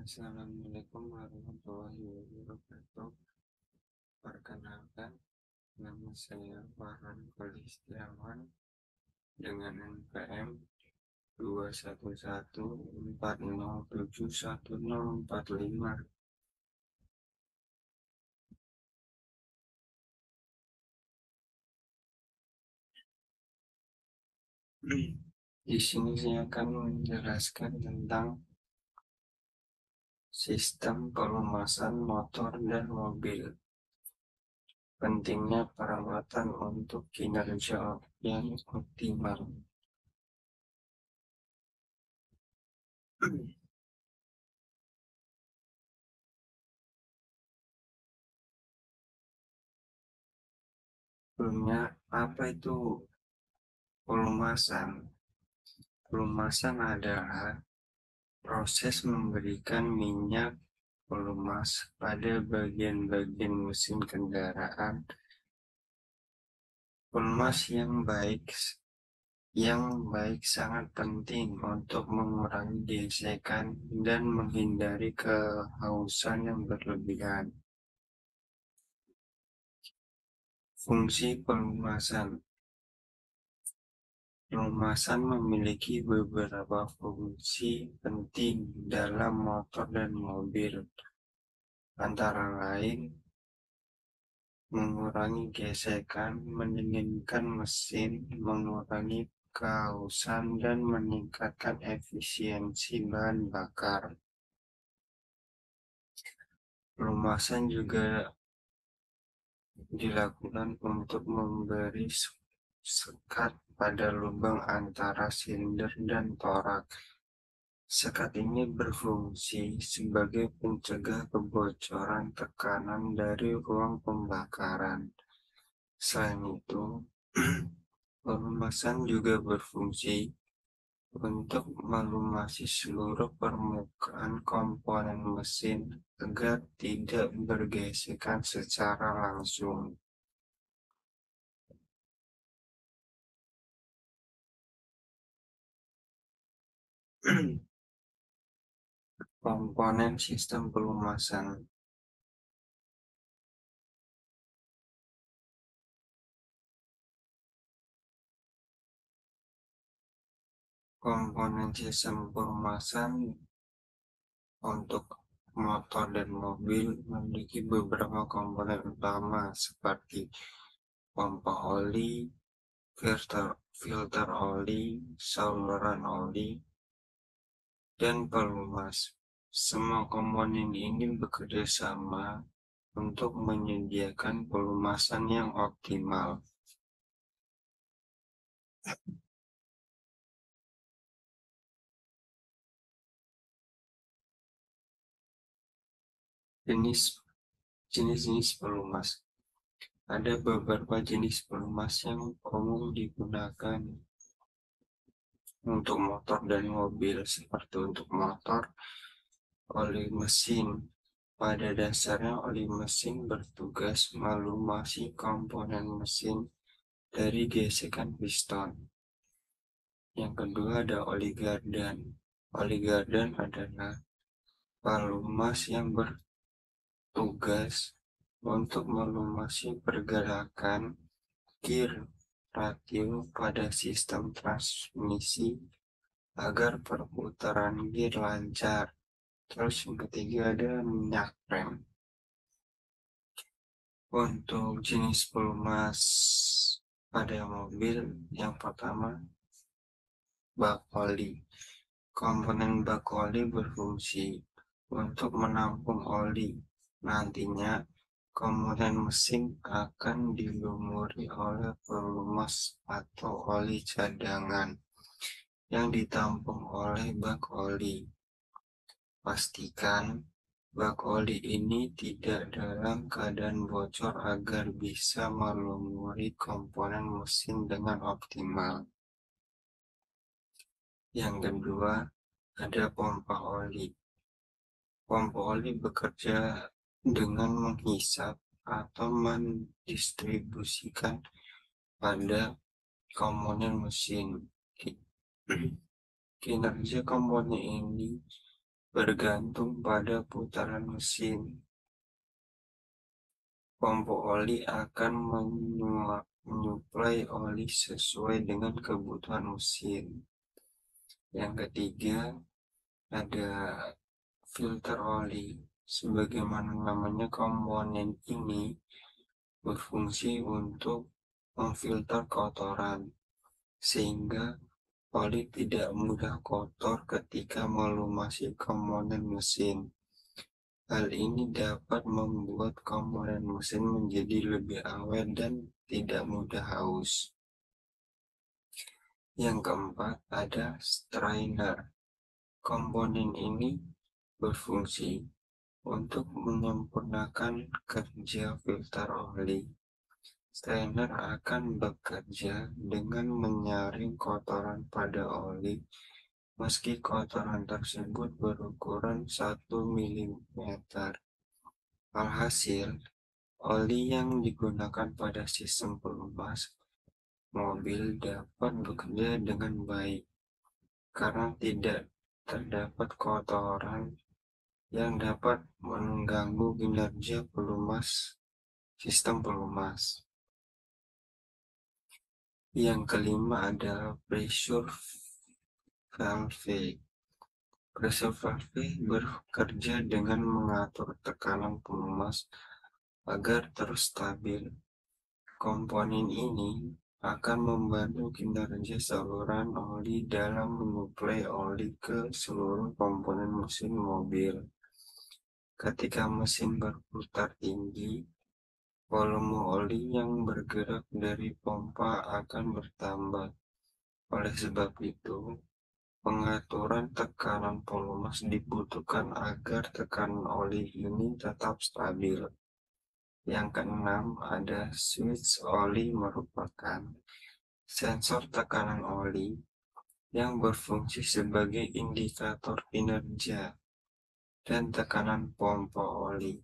Assalamualaikum warahmatullahi wabarakatuh. Perkenalkan, nama saya Farhan Kolistiawan dengan NPM 21140710045. Di sini saya akan menjelaskan tentang sistem pelumasan motor dan mobil. Pentingnya perawatan untuk kinerja yang optimal. Sebelumnya, apa itu pelumasan? Pelumasan adalah proses memberikan minyak pelumas pada bagian-bagian mesin kendaraan. Pelumas yang baik sangat penting untuk mengurangi gesekan dan menghindari kehausan yang berlebihan. Fungsi pelumasan. Pelumasan memiliki beberapa fungsi penting dalam motor dan mobil, antara lain mengurangi gesekan, mendinginkan mesin, mengurangi kehausan, dan meningkatkan efisiensi bahan bakar. Pelumasan juga dilakukan untuk memberi sekat pada lubang antara silinder dan torak. Sekat ini berfungsi sebagai pencegah kebocoran tekanan dari ruang pembakaran. Selain itu, pelumasan juga berfungsi untuk melumasi seluruh permukaan komponen mesin agar tidak bergesekan secara langsung. Komponen sistem pelumasan. Komponen sistem pelumasan untuk motor dan mobil memiliki beberapa komponen utama seperti pompa oli, filter oli, saluran oli, dan pelumas. Semua komponen ini bekerja sama untuk menyediakan pelumasan yang optimal. Jenis-jenis pelumas. Ada beberapa jenis pelumas yang umum digunakan untuk motor dan mobil, seperti untuk motor, oli mesin. Pada dasarnya, oli mesin bertugas melumasi komponen mesin dari gesekan piston. Yang kedua ada oli gardan. Oli gardan adalah pelumas yang bertugas untuk melumasi pergerakan gear radio pada sistem transmisi agar perputaran gear lancar. Terus yang ketiga ada minyak rem. Untuk jenis pelumas pada mobil, yang pertama bak oli. Komponen bak oli berfungsi untuk menampung oli. Nantinya komponen mesin akan dilumuri oleh pelumas atau oli cadangan yang ditampung oleh bak oli. Pastikan bak oli ini tidak dalam keadaan bocor agar bisa melumuri komponen mesin dengan optimal. Yang kedua, ada pompa oli. Pompa oli bekerja dengan menghisap atau mendistribusikan pada komponen mesin. Kinerja komponen ini bergantung pada putaran mesin. Pompa oli akan menyuplai oli sesuai dengan kebutuhan mesin. Yang ketiga, ada filter oli. Sebagaimana namanya, komponen ini berfungsi untuk memfilter kotoran, sehingga oli tidak mudah kotor ketika melumasi komponen mesin. Hal ini dapat membuat komponen mesin menjadi lebih awet dan tidak mudah haus. Yang keempat, ada strainer. Komponen ini berfungsi untuk menyempurnakan kerja filter oli. Strainer akan bekerja dengan menyaring kotoran pada oli, meski kotoran tersebut berukuran 1 mm. Alhasil, oli yang digunakan pada sistem pelumas mobil dapat bekerja dengan baik karena tidak terdapat kotoran yang dapat mengganggu kinerja sistem pelumas. Yang kelima adalah pressure valve. Pressure valve bekerja dengan mengatur tekanan pelumas agar terus stabil. Komponen ini akan membantu kinerja saluran oli dalam menyuplai oli ke seluruh komponen mesin mobil. Ketika mesin berputar tinggi, volume oli yang bergerak dari pompa akan bertambah. Oleh sebab itu, pengaturan tekanan pelumas dibutuhkan agar tekanan oli ini tetap stabil. Yang keenam, ada switch oli, merupakan sensor tekanan oli yang berfungsi sebagai indikator kinerja dan tekanan pompa oli,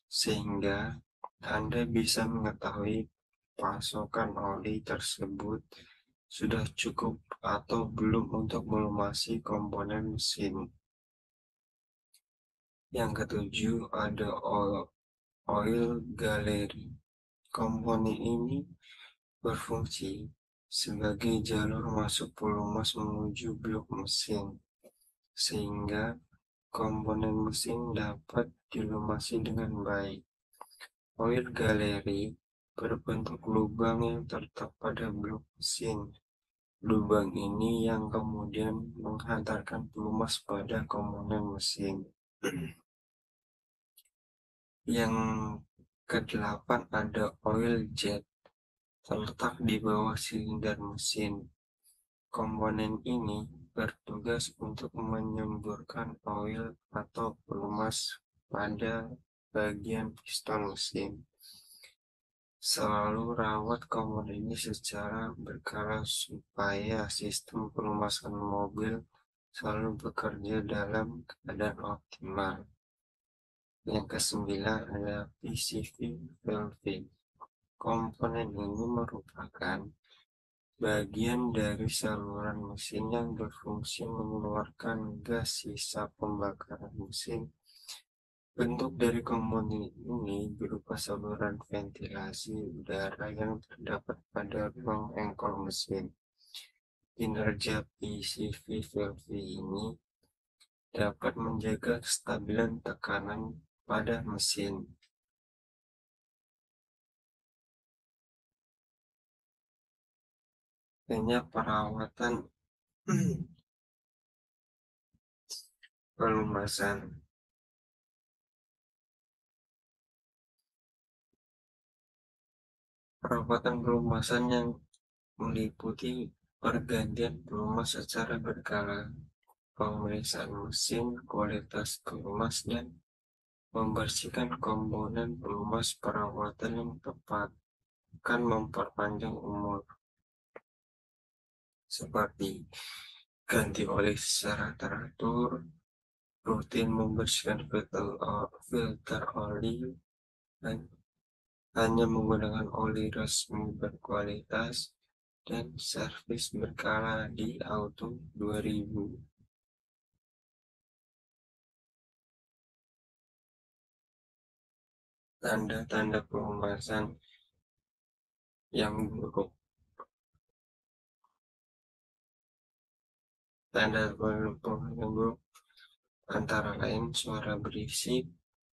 sehingga Anda bisa mengetahui pasokan oli tersebut sudah cukup atau belum untuk melumasi komponen mesin. Yang ketujuh, ada oil gallery. Komponen ini berfungsi sebagai jalur masuk pelumas menuju blok mesin, sehingga komponen mesin dapat dilumasi dengan baik. Oil gallery berbentuk lubang yang terletak pada blok mesin. Lubang ini yang kemudian menghantarkan pelumas pada komponen mesin. Yang kedelapan, ada oil jet, terletak di bawah silinder mesin. Komponen ini bertugas untuk menyemburkan oil atau pelumas pada bagian piston mesin. Selalu rawat komponen ini secara berkala supaya sistem pelumasan mobil selalu bekerja dalam keadaan optimal. Yang kesembilan, ada PCV valve. Komponen ini merupakan bagian dari saluran mesin yang berfungsi mengeluarkan gas sisa pembakaran mesin. Bentuk dari komponen ini berupa saluran ventilasi udara yang terdapat pada ruang engkol mesin. Kinerja PCV valve ini dapat menjaga kestabilan tekanan pada mesin. Hanya perawatan pelumasan. Perawatan pelumasan yang meliputi pergantian pelumas secara berkala, pemeriksaan mesin, kualitas pelumas, dan membersihkan komponen pelumas. Perawatan yang tepat akan memperpanjang umur, seperti ganti oli secara teratur, rutin membersihkan filter oli, dan hanya menggunakan oli resmi berkualitas, dan servis berkala di Auto 2000. Tanda-tanda pelumasan yang buruk. Tanda pelumasan yang buruk antara lain suara berisik,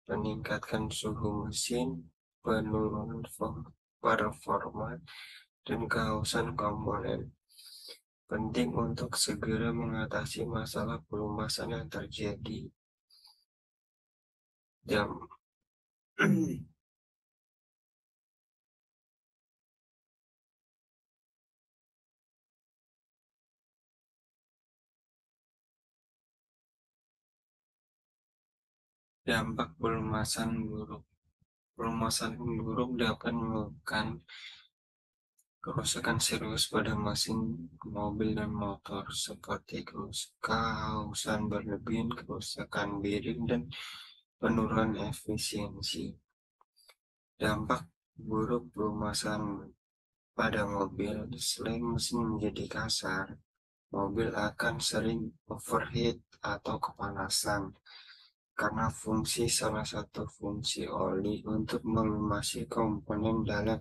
meningkatkan suhu mesin, penurunan performa, dan kehausan komponen. Penting untuk segera mengatasi masalah pelumasan yang terjadi. Dampak pelumasan buruk. Pelumasan buruk dapat menyebabkan kerusakan serius pada mesin mobil dan motor, seperti kehausan berlebihan, kerusakan bearing, dan penurunan efisiensi. Dampak buruk pelumasan pada mobil. Selain mesin menjadi kasar, mobil akan sering overheat atau kepanasan karena salah satu fungsi oli untuk melumasi komponen dalam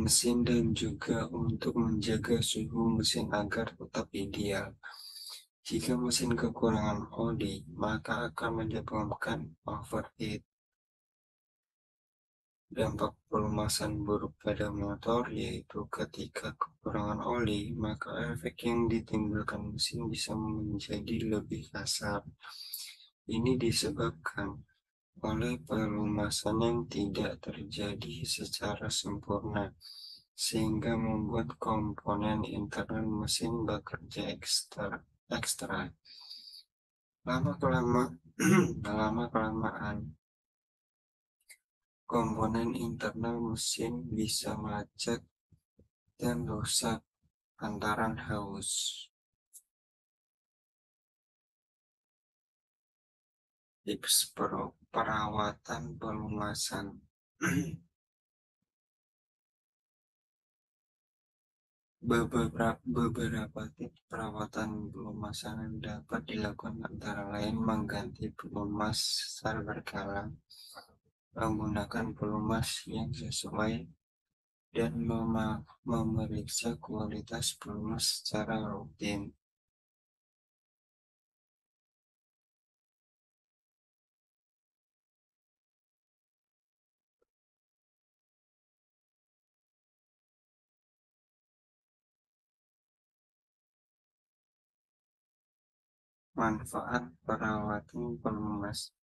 mesin dan juga untuk menjaga suhu mesin agar tetap ideal. Jika mesin kekurangan oli, maka akan menyebabkan overheat. Dampak pelumasan buruk pada motor yaitu ketika kekurangan oli, maka efek yang ditimbulkan mesin bisa menjadi lebih kasar. Ini disebabkan oleh pelumasan yang tidak terjadi secara sempurna, sehingga membuat komponen internal mesin bekerja ekstra. Lama-kelamaan, komponen internal mesin bisa macet dan rusak lantaran haus. Tips perawatan pelumasan. Beberapa tips perawatan pelumasan yang dapat dilakukan antara lain mengganti pelumas secara berkala, menggunakan pelumas yang sesuai, dan memeriksa kualitas pelumas secara rutin. Manfaat perawatan pelumas.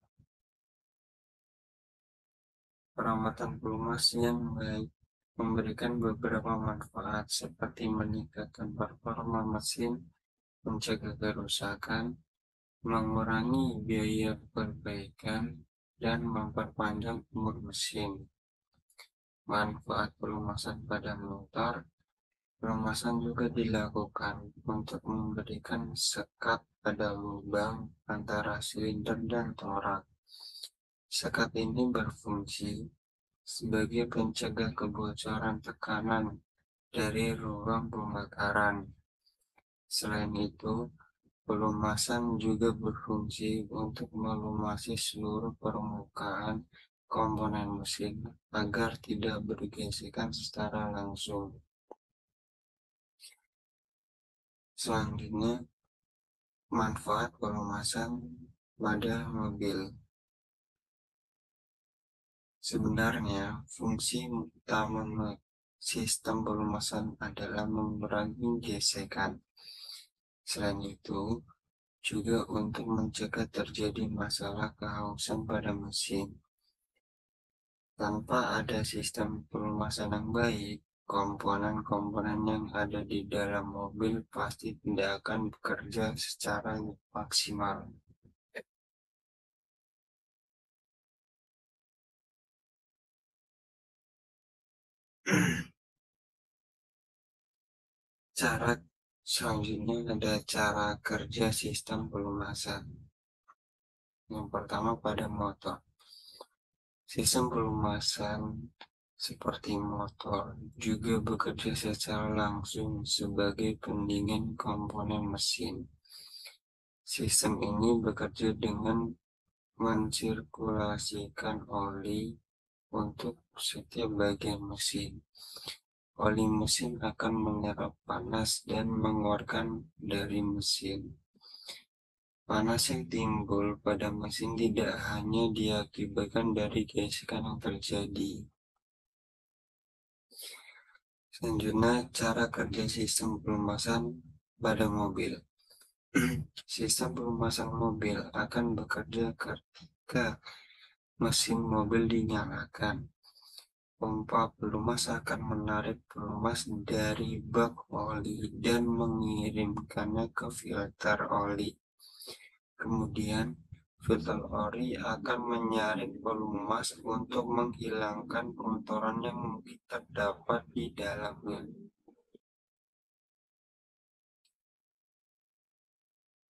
Perawatan pelumas yang baik memberikan beberapa manfaat seperti meningkatkan performa mesin, mencegah kerusakan, mengurangi biaya perbaikan, dan memperpanjang umur mesin. Manfaat pelumasan pada motor. Pelumasan juga dilakukan untuk memberikan sekat pada lubang antara silinder dan torak. Sekat ini berfungsi sebagai pencegah kebocoran tekanan dari ruang pembakaran. Selain itu, pelumasan juga berfungsi untuk melumasi seluruh permukaan komponen mesin agar tidak bergesekan secara langsung. Selanjutnya, manfaat pelumasan pada mobil. Sebenarnya, fungsi utama sistem pelumasan adalah mengurangi gesekan. Selain itu, juga untuk mencegah terjadi masalah kehausan pada mesin. Tanpa ada sistem pelumasan yang baik, komponen-komponen yang ada di dalam mobil pasti tidak akan bekerja secara maksimal. Cara selanjutnya ada cara kerja sistem pelumasan. Yang pertama pada motor. Sistem pelumasan seperti motor juga bekerja secara langsung sebagai pendingin komponen mesin. Sistem ini bekerja dengan Mensirkulasikan oli untuk setiap bagian mesin. Oli mesin akan menyerap panas dan mengeluarkan dari mesin. Panas yang timbul pada mesin tidak hanya diakibatkan dari gesekan yang terjadi. Selanjutnya, cara kerja sistem pelumasan pada mobil. Sistem pelumasan mobil akan bekerja ketika mesin mobil dinyalakan. Pompa pelumas akan menarik pelumas dari bak oli dan mengirimkannya ke filter oli. Kemudian, filter oli akan menyaring pelumas untuk menghilangkan kotoran yang mungkin terdapat di dalamnya.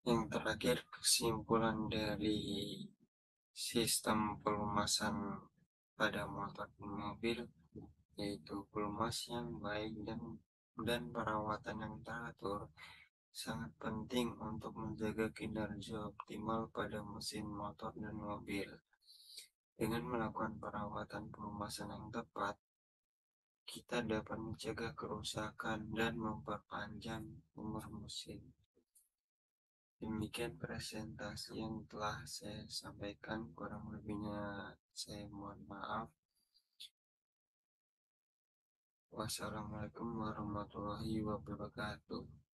Yang terakhir, kesimpulan dari sistem pelumasan pada motor dan mobil yaitu pelumas yang baik dan perawatan yang teratur sangat penting untuk menjaga kinerja optimal pada mesin motor dan mobil. Dengan melakukan perawatan pelumasan yang tepat, kita dapat mencegah kerusakan dan memperpanjang umur mesin. Demikian presentasi yang telah saya sampaikan, kurang lebihnya saya mohon maaf. Wassalamualaikum warahmatullahi wabarakatuh.